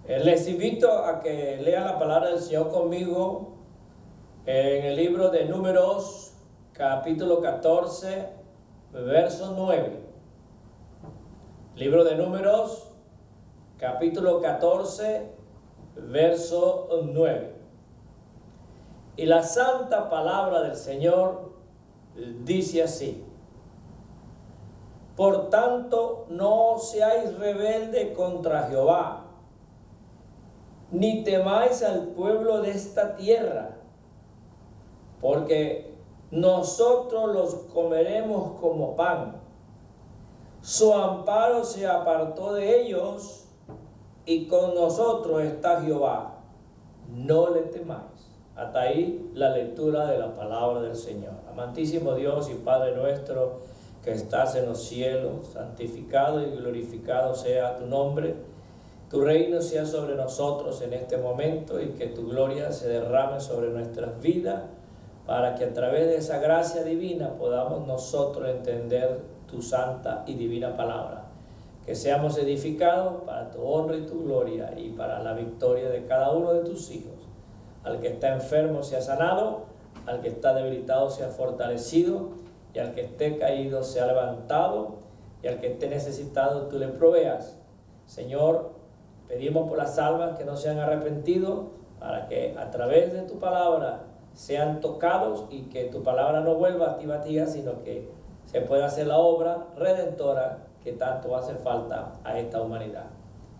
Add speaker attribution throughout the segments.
Speaker 1: Les invito a que lean la palabra del Señor conmigo en el libro de Números, capítulo 14, verso 9. Libro de Números, capítulo 14, verso 9. Y la santa palabra del Señor dice así: Por tanto, no seáis rebelde contra Jehová, ni temáis al pueblo de esta tierra, porque nosotros los comeremos como pan. Su amparo se apartó de ellos, y con nosotros está Jehová. No le temáis. Hasta ahí la lectura de la palabra del Señor. Amantísimo Dios y Padre nuestro que estás en los cielos, santificado y glorificado sea tu nombre. Tu reino sea sobre nosotros en este momento y que tu gloria se derrame sobre nuestras vidas, para que a través de esa gracia divina podamos nosotros entender tu santa y divina palabra. Que seamos edificados para tu honra y tu gloria y para la victoria de cada uno de tus hijos. Al que está enfermo sea sanado, al que está debilitado sea fortalecido, y al que esté caído sea levantado, y al que esté necesitado tú le proveas. Señor, pedimos por las almas que no se han arrepentido, para que a través de tu palabra sean tocados y que tu palabra no vuelva a ti vacía, sino que se pueda hacer la obra redentora que tanto hace falta a esta humanidad.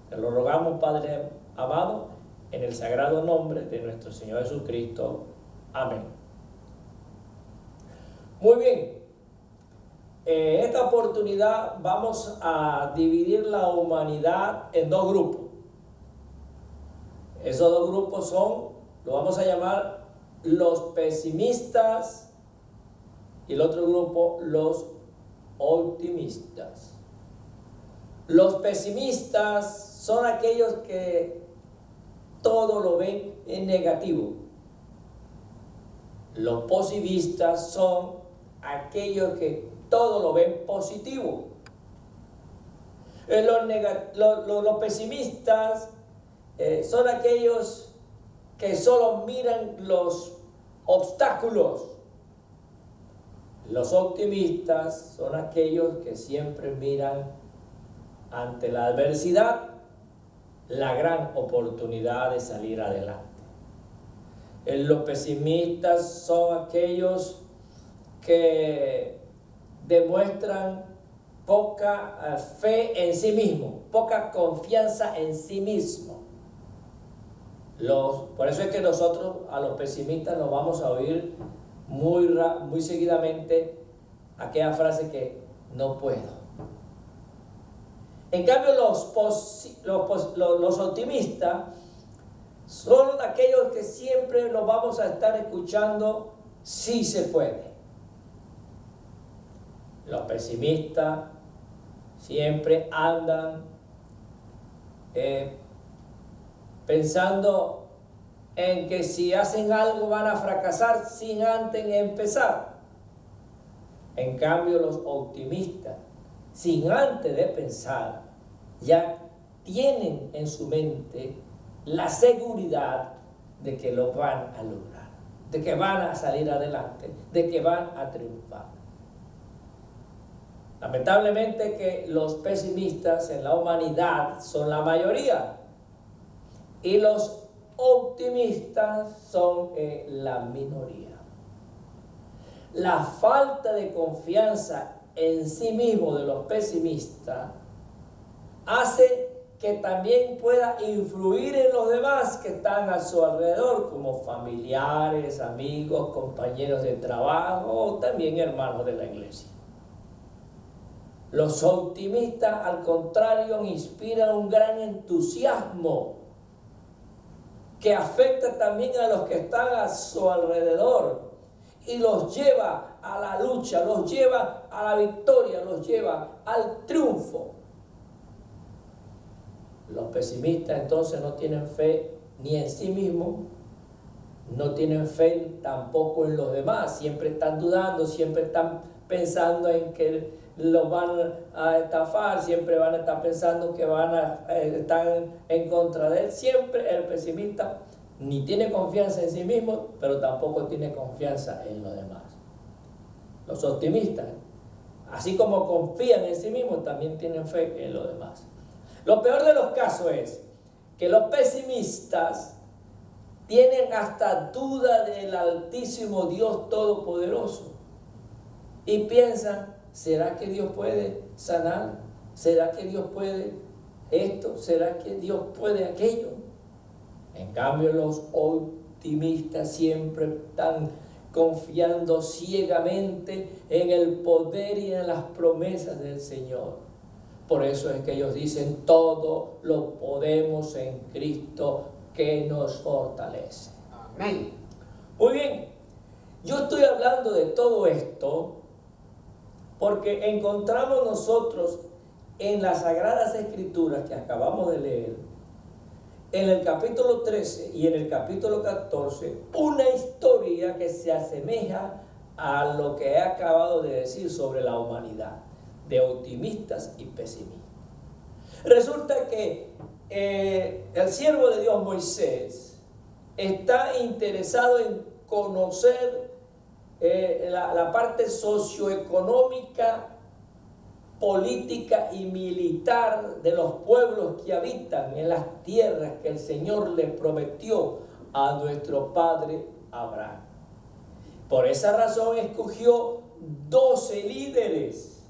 Speaker 1: Te lo rogamos, Padre amado, en el sagrado nombre de nuestro Señor Jesucristo. Amén. Muy bien. En esta oportunidad vamos a dividir la humanidad en dos grupos. Esos dos grupos lo vamos a llamar los pesimistas, y el otro grupo los optimistas. Los pesimistas son aquellos que todo lo ven en negativo. Los positivistas son aquellos que todo lo ven positivo. Los pesimistas son aquellos que solo miran los obstáculos. Los optimistas son aquellos que siempre miran ante la adversidad la gran oportunidad de salir adelante. Los pesimistas son aquellos que demuestran poca fe en sí mismo, poca confianza en sí mismo. Por eso es que nosotros a los pesimistas nos vamos a oír muy seguidamente aquella frase que no puedo. En cambio, los optimistas son aquellos que siempre nos vamos a estar escuchando: sí se puede. Los pesimistas siempre andan pensando en que si hacen algo van a fracasar sin antes empezar. En cambio, los optimistas, sin antes de pensar, ya tienen en su mente la seguridad de que lo van a lograr, de que van a salir adelante, de que van a triunfar. Lamentablemente que los pesimistas en la humanidad son la mayoría y los optimistas son la minoría. La falta de confianza en sí mismo de los pesimistas hace que también pueda influir en los demás que están a su alrededor, como familiares, amigos, compañeros de trabajo o también hermanos de la iglesia. Los optimistas, al contrario, inspiran un gran entusiasmo que afecta también a los que están a su alrededor y los lleva a la lucha, los lleva a la victoria, los lleva al triunfo. Los pesimistas entonces no tienen fe ni en sí mismos, no tienen fe tampoco en los demás, siempre están dudando, siempre están pensando en que los van a estafar, siempre van a estar pensando que van a estar en contra de él. Siempre el pesimista ni tiene confianza en sí mismo, pero tampoco tiene confianza en los demás. Los optimistas, así como confían en sí mismos, también tienen fe en los demás. Lo peor de los casos es que los pesimistas tienen hasta duda del Altísimo Dios Todopoderoso y piensan, ¿será que Dios puede sanar? ¿Será que Dios puede esto? ¿Será que Dios puede aquello? En cambio, los optimistas siempre están confiando ciegamente en el poder y en las promesas del Señor. Por eso es que ellos dicen, todo lo podemos en Cristo que nos fortalece.
Speaker 2: Amén.
Speaker 1: Muy bien, yo estoy hablando de todo esto porque encontramos nosotros en las Sagradas Escrituras que acabamos de leer, en el capítulo 13 y en el capítulo 14, una historia que se asemeja a lo que he acabado de decir sobre la humanidad, de optimistas y pesimistas. Resulta que el siervo de Dios Moisés está interesado en conocer la parte socioeconómica, política y militar de los pueblos que habitan en las tierras que el Señor le prometió a nuestro padre Abraham. Por esa razón escogió 12 líderes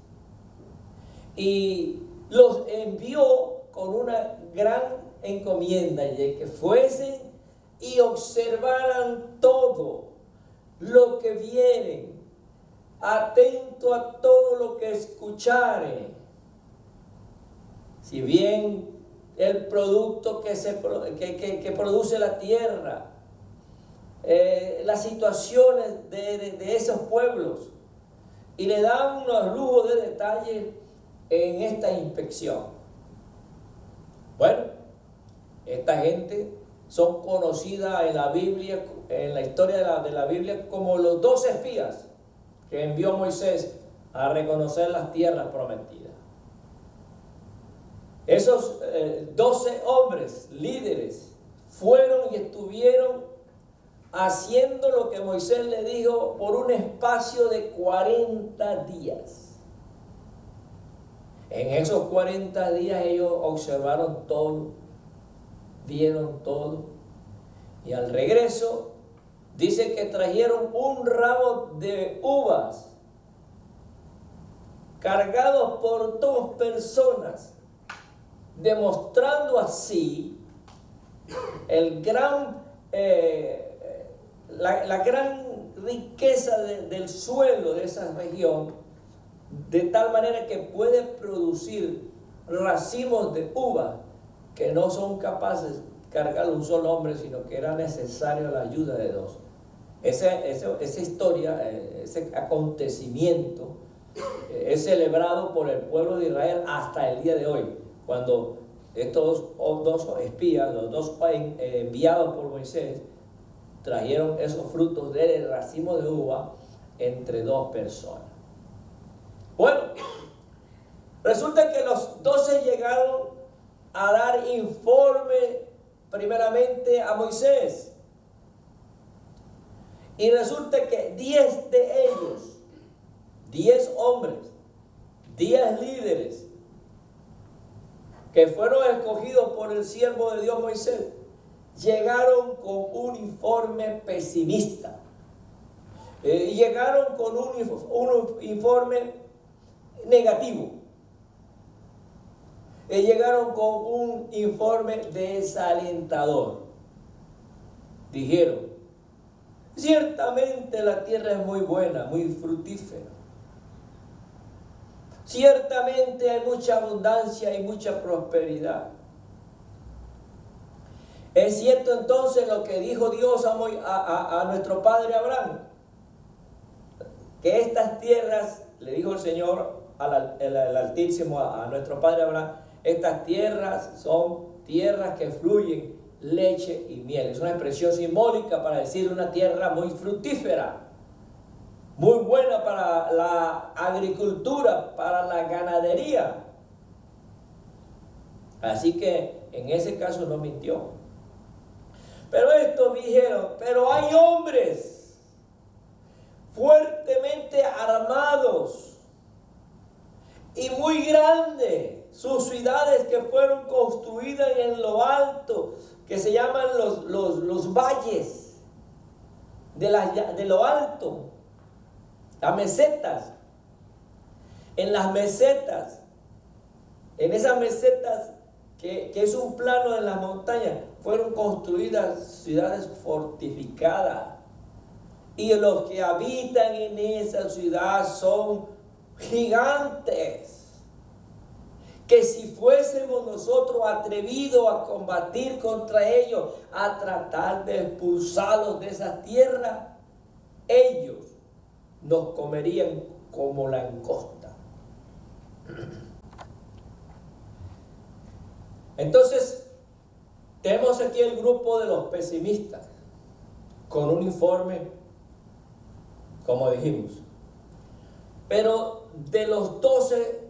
Speaker 1: y los envió con una gran encomienda de que fuesen y observaran todo lo que vienen, atento a todo lo que escuchare. Si bien el producto que produce la tierra, las situaciones de esos pueblos, y le dan unos lujos de detalle en esta inspección. Bueno, esta gente son conocidas en la Biblia, en la historia de la Biblia, como los 12 espías que envió Moisés a reconocer las tierras prometidas. Esos 12 hombres, líderes, fueron y estuvieron haciendo lo que Moisés le dijo por un espacio de 40 días. En esos 40 días ellos observaron todo, vieron todo, y al regreso dice que trajeron un ramo de uvas cargados por 2 personas, demostrando así la gran riqueza del suelo de esa región, de tal manera que puede producir racimos de uva que no son capaces de cargar un solo hombre, sino que era necesaria la ayuda de 2. Esa historia, ese acontecimiento es celebrado por el pueblo de Israel hasta el día de hoy, cuando estos 2 espías, los 2 enviados por Moisés, trajeron esos frutos del racimo de uva entre 2 personas. Bueno, resulta que los 12 llegaron a dar informe primeramente a Moisés. Y resulta que 10 de ellos, 10 hombres, 10 líderes, que fueron escogidos por el siervo de Dios Moisés, llegaron con un informe pesimista. Llegaron con un informe negativo. Llegaron con un informe desalentador. Dijeron, ciertamente la tierra es muy buena, muy fructífera. Ciertamente hay mucha abundancia y mucha prosperidad. Es cierto entonces lo que dijo Dios a nuestro padre Abraham, que estas tierras, le dijo el Señor el Altísimo a nuestro padre Abraham, estas tierras son tierras que fluyen leche y miel. Es una expresión simbólica para decir una tierra muy fructífera. muy buena para la agricultura, para la ganadería. Así que en ese caso no mintió. Pero estos dijeron, pero hay hombres fuertemente armados y muy grandes, sus ciudades que fueron construidas en lo alto, que se llaman los valles de lo alto, las mesetas. En las mesetas, en esas mesetas que es un plano en las montañas, fueron construidas ciudades fortificadas. Y los que habitan en esa ciudad son gigantes. Que si fuésemos nosotros atrevidos a combatir contra ellos, a tratar de expulsarlos de esa tierra, ellos nos comerían como langosta. Entonces, tenemos aquí el grupo de los pesimistas, con un informe, como dijimos. Pero de los 12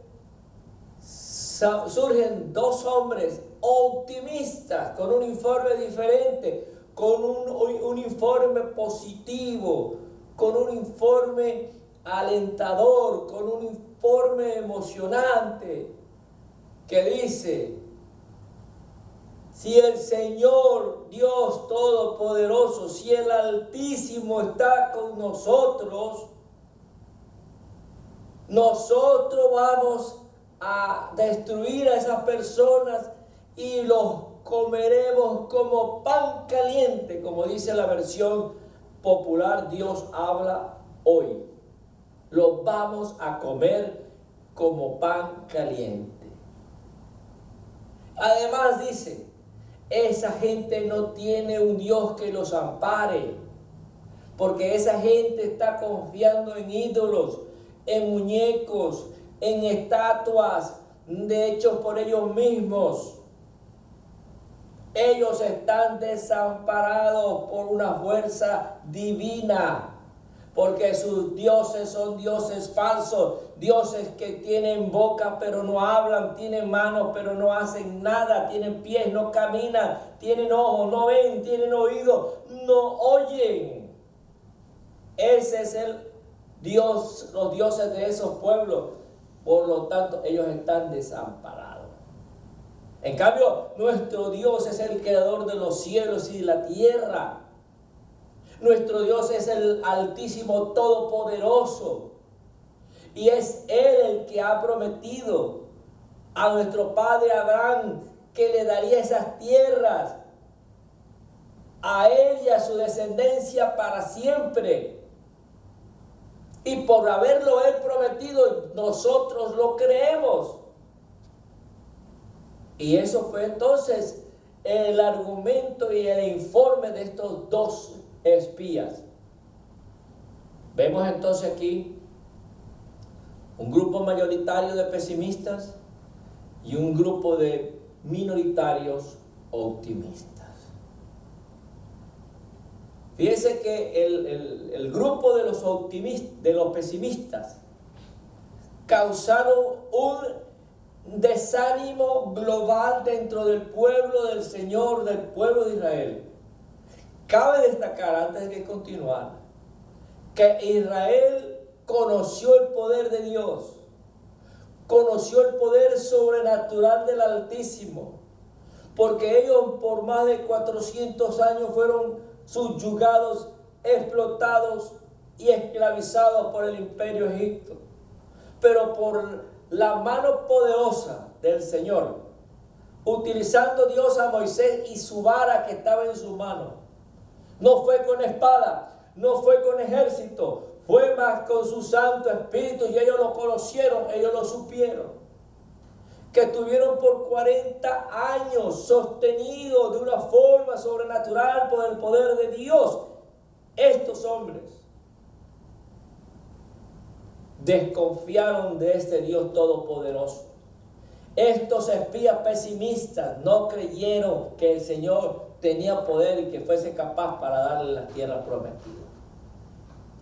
Speaker 1: surgen 2 hombres optimistas, con un informe diferente, con un informe positivo, con un informe alentador, con un informe emocionante, que dice: si el Señor Dios Todopoderoso, si el Altísimo está con nosotros, nosotros vamos a destruir a esas personas y los comeremos como pan caliente, como dice la versión popular Dios habla hoy. Los vamos a comer como pan caliente. Además dice, esa gente no tiene un Dios que los ampare, porque esa gente está confiando en ídolos, en muñecos, en estatuas hechos por ellos mismos. Ellos están desamparados por una fuerza divina, porque sus dioses son dioses falsos, dioses que tienen boca pero no hablan, tienen manos pero no hacen nada, tienen pies, no caminan, tienen ojos, no ven, tienen oídos, no oyen. Ese es el Dios, los dioses de esos pueblos. Por lo tanto, ellos están desamparados. En cambio, nuestro Dios es el creador de los cielos y de la tierra. Nuestro Dios es el Altísimo Todopoderoso. Y es Él el que ha prometido a nuestro padre Abraham que le daría esas tierras a él y a su descendencia para siempre. Y por haberlo Él prometido, nosotros lo creemos. Y eso fue entonces el argumento y el informe de estos 2 espías. Vemos entonces aquí un grupo mayoritario de pesimistas y un grupo de minoritarios optimistas. Fíjense que el grupo de los optimistas, de los pesimistas, causaron un desánimo global dentro del pueblo del Señor, del pueblo de Israel. Cabe destacar, antes de continuar, que Israel conoció el poder de Dios, conoció el poder sobrenatural del Altísimo, porque ellos por más de 400 años fueron subyugados, explotados y esclavizados por el imperio egipto. Pero por la mano poderosa del Señor, utilizando Dios a Moisés y su vara que estaba en su mano, no fue con espada, no fue con ejército, fue más con su Santo Espíritu, y ellos lo conocieron, ellos lo supieron. Que estuvieron por 40 años sostenidos de una forma sobrenatural por el poder de Dios. Estos hombres desconfiaron de este Dios todopoderoso. Estos espías pesimistas no creyeron que el Señor tenía poder y que fuese capaz para darle la tierra prometida.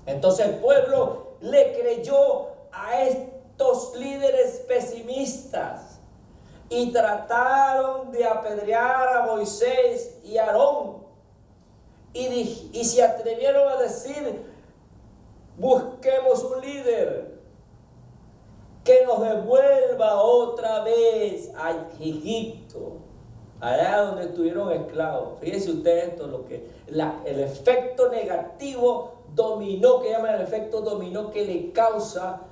Speaker 1: Entonces el pueblo le creyó a estos líderes pesimistas y trataron de apedrear a Moisés y a Aarón. Y se atrevieron a decir: busquemos un líder que nos devuelva otra vez a Egipto, allá donde estuvieron esclavos. Fíjense ustedes esto, el efecto negativo dominó, que llaman el efecto dominó, que le causa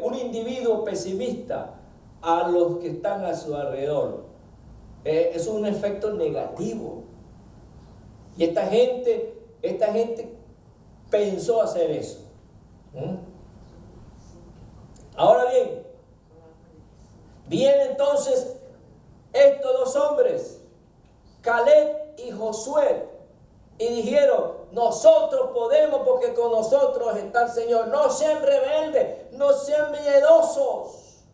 Speaker 1: un individuo pesimista a los que están a su alrededor. Es un efecto negativo. Y esta gente pensó hacer eso. Ahora bien, vienen entonces estos dos hombres, Caleb y Josué, y dijeron: nosotros podemos, porque con nosotros está el Señor. No sean rebeldes, no sean miedosos,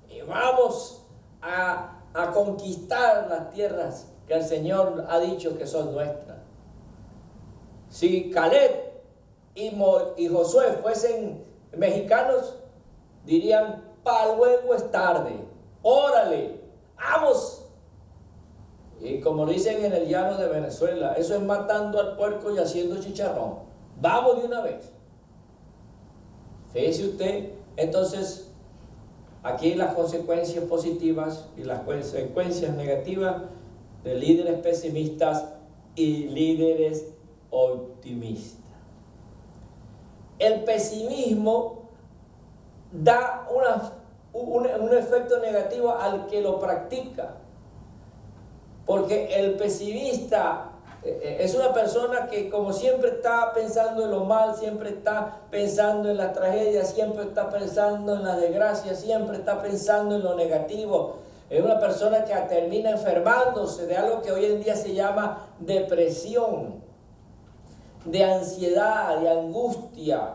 Speaker 1: y vamos a conquistar las tierras que el Señor ha dicho que son nuestras. Si Caleb y Josué fuesen mexicanos, dirían: para luego es tarde, órale, vamos. Y como dicen en el llano de Venezuela, eso es matando al puerco y haciendo chicharrón. Vamos de una vez. Fíjese usted, entonces, aquí las consecuencias positivas y las consecuencias negativas de líderes pesimistas y líderes optimistas. El pesimismo da un efecto negativo al que lo practica, porque el pesimista es una persona que, como siempre está pensando en lo mal, siempre está pensando en las tragedias, siempre está pensando en las desgracias, siempre está pensando en lo negativo. Es una persona que termina enfermándose de algo que hoy en día se llama depresión, de ansiedad, de angustia.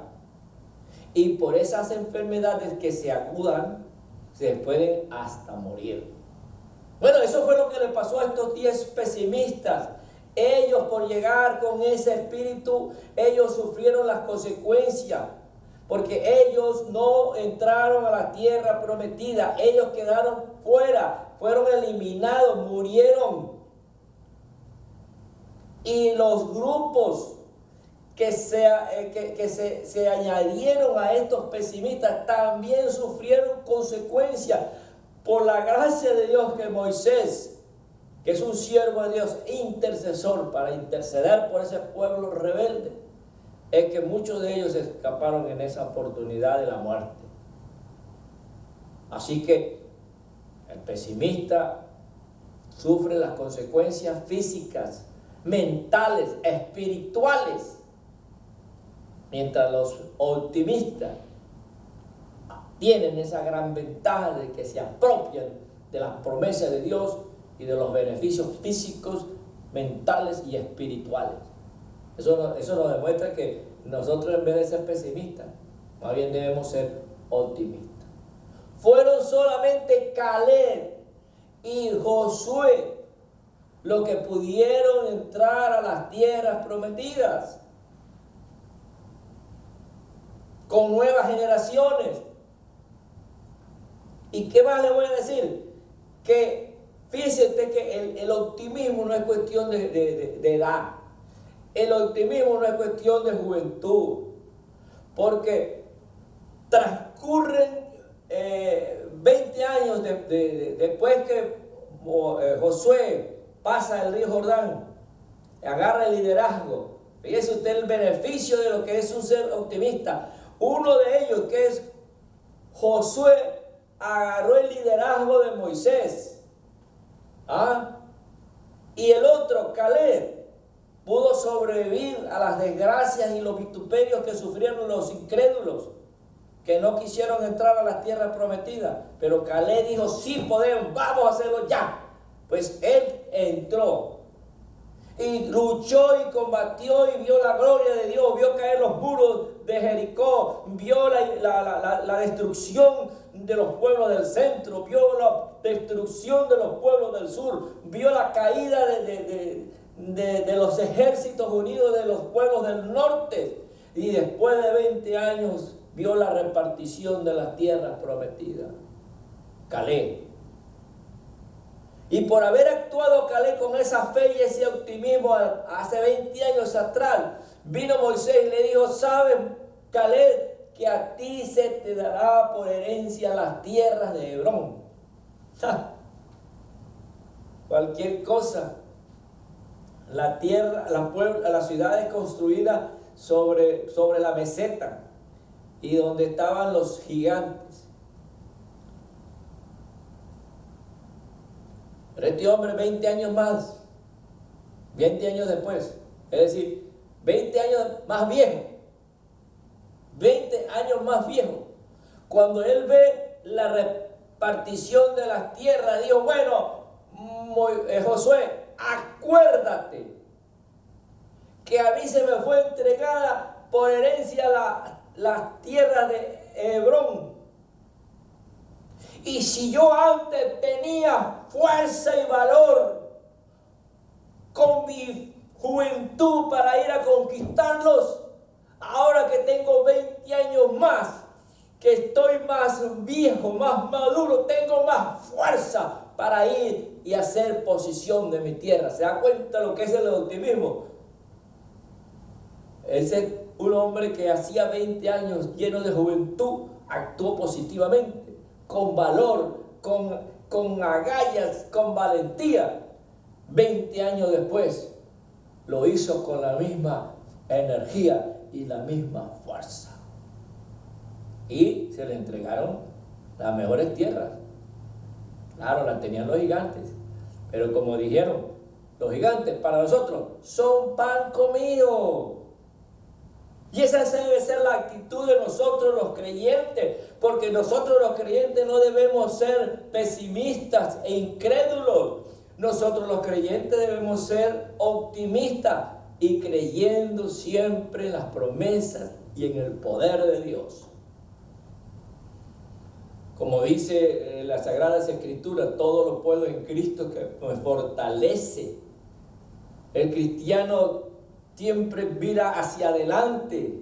Speaker 1: Y por esas enfermedades que se acudan, se pueden hasta morir. Bueno, eso fue lo que le pasó a estos 10 pesimistas. Ellos, por llegar con ese espíritu, ellos sufrieron las consecuencias, porque ellos no entraron a la tierra prometida. Ellos quedaron fuera, fueron eliminados, murieron. Y los grupos que se añadieron a estos pesimistas también sufrieron consecuencias. Por la gracia de Dios, que Moisés, que es un siervo de Dios, intercesor para interceder por ese pueblo rebelde, es que muchos de ellos escaparon en esa oportunidad de la muerte. Así que el pesimista sufre las consecuencias físicas, mentales, espirituales, mientras los optimistas tienen esa gran ventaja de que se apropian de las promesas de Dios y de los beneficios físicos, mentales y espirituales. Eso nos demuestra que nosotros, en vez de ser pesimistas, más bien debemos ser optimistas. Fueron solamente Caleb y Josué los que pudieron entrar a las tierras prometidas con nuevas generaciones. ¿Y qué más le voy a decir? Que fíjate que el optimismo no es cuestión de edad. El optimismo no es cuestión de juventud. Porque transcurren 20 años después que Josué pasa el río Jordán, agarra el liderazgo. Fíjese usted el beneficio de lo que es un ser optimista. Uno de ellos, que es Josué, agarró el liderazgo de Moisés. Y el otro, Caleb, pudo sobrevivir a las desgracias y los vituperios que sufrieron los incrédulos que no quisieron entrar a las tierras prometidas. Pero Caleb dijo: sí podemos, vamos a hacerlo ya. Pues él entró y luchó y combatió y vio la gloria de Dios, vio caer los muros de Jericó, vio la destrucción de los pueblos del centro, vio la destrucción de los pueblos del sur, vio la caída de los ejércitos unidos de los pueblos del norte, y después de 20 años vio la repartición de las tierras prometidas. Caleb. Y por haber actuado Caleb con esa fe y ese optimismo hace 20 años atrás, vino Moisés y le dijo: ¿sabes, Caleb, que a ti se te dará por herencia las tierras de Hebrón? Cualquier cosa. La tierra, la ciudad es construida sobre la meseta y donde estaban los gigantes. Pero este hombre 20 años más, 20 años después, es decir, 20 años más viejo, 20 años más viejo, cuando él ve la repartición de las tierras, dijo: bueno, Josué, acuérdate que a mí se me fue entregada por herencia las tierras de Hebrón. Y si yo antes tenía fuerza y valor con mi juventud para ir a conquistarlos, ahora que tengo 20 años más, que estoy más viejo, más maduro, tengo más fuerza para ir y hacer posesión de mi tierra. ¿Se da cuenta lo que es el optimismo? Ese es un hombre que hacía 20 años, lleno de juventud, actuó positivamente, con valor, con agallas, con valentía. 20 años después lo hizo con la misma energía y la misma fuerza. Y se le entregaron las mejores tierras. Claro, las tenían los gigantes, pero como dijeron, los gigantes para nosotros son pan comido. Y esa debe ser la actitud de nosotros los creyentes, porque nosotros los creyentes no debemos ser pesimistas e incrédulos. Nosotros los creyentes debemos ser optimistas y creyendo siempre en las promesas y en el poder de Dios. Como dice las Sagradas Escrituras, todo lo puedo en Cristo que me fortalece. El cristiano siempre mira hacia adelante.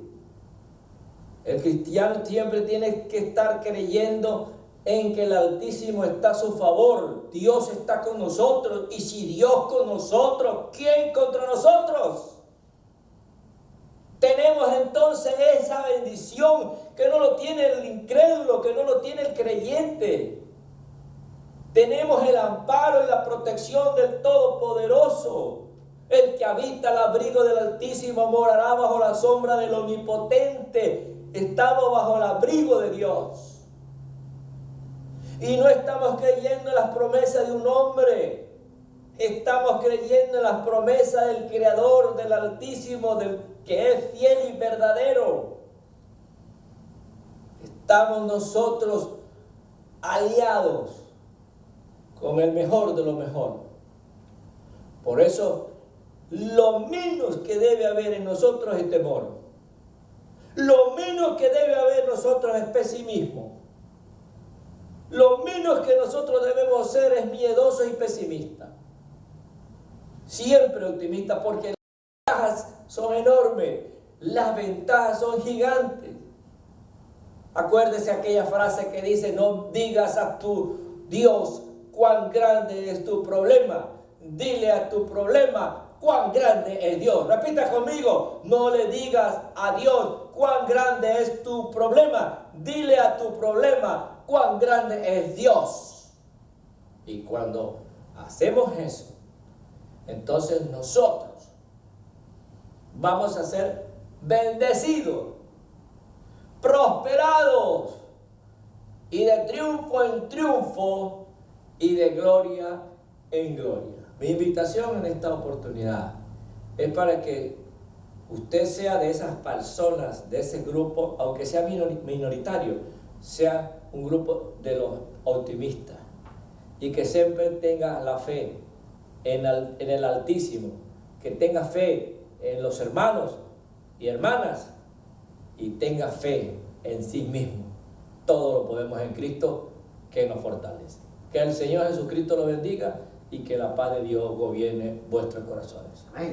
Speaker 1: El cristiano siempre tiene que estar creyendo en que el Altísimo está a su favor. Dios está con nosotros. Y si Dios con nosotros, ¿quién contra nosotros? Tenemos entonces esa bendición que no lo tiene el incrédulo, que no lo tiene el creyente. Tenemos el amparo y la protección del Todopoderoso. El que habita al abrigo del Altísimo morará bajo la sombra del Omnipotente. Estamos bajo el abrigo de Dios. Y no estamos creyendo en las promesas de un hombre. Estamos creyendo en las promesas del Creador, del Altísimo, del que es fiel y verdadero. Estamos nosotros aliados con el mejor de lo mejor. Por eso, lo menos que debe haber en nosotros es temor. Lo menos que debe haber en nosotros es pesimismo. Lo menos que nosotros debemos ser es miedosos y pesimistas. Siempre optimistas, porque las ventajas son enormes. Las ventajas son gigantes. Acuérdese aquella frase que dice: no digas a tu Dios cuán grande es tu problema. Dile a tu problema cuán grande es Dios. Repita conmigo: no le digas a Dios cuán grande es tu problema. Dile a tu problema cuán grande es Dios. Y cuando hacemos eso, entonces nosotros vamos a ser bendecidos, prosperados, y de triunfo en triunfo y de gloria en gloria. Mi invitación en esta oportunidad es para que usted sea de esas personas, de ese grupo, aunque sea minoritario, sea un grupo de los optimistas, y que siempre tenga la fe en el Altísimo, que tenga fe en los hermanos y hermanas, y tenga fe en sí mismo. Todo lo podemos en Cristo que nos fortalece. Que el Señor Jesucristo lo bendiga y que la paz de Dios gobierne vuestros corazones. Amén.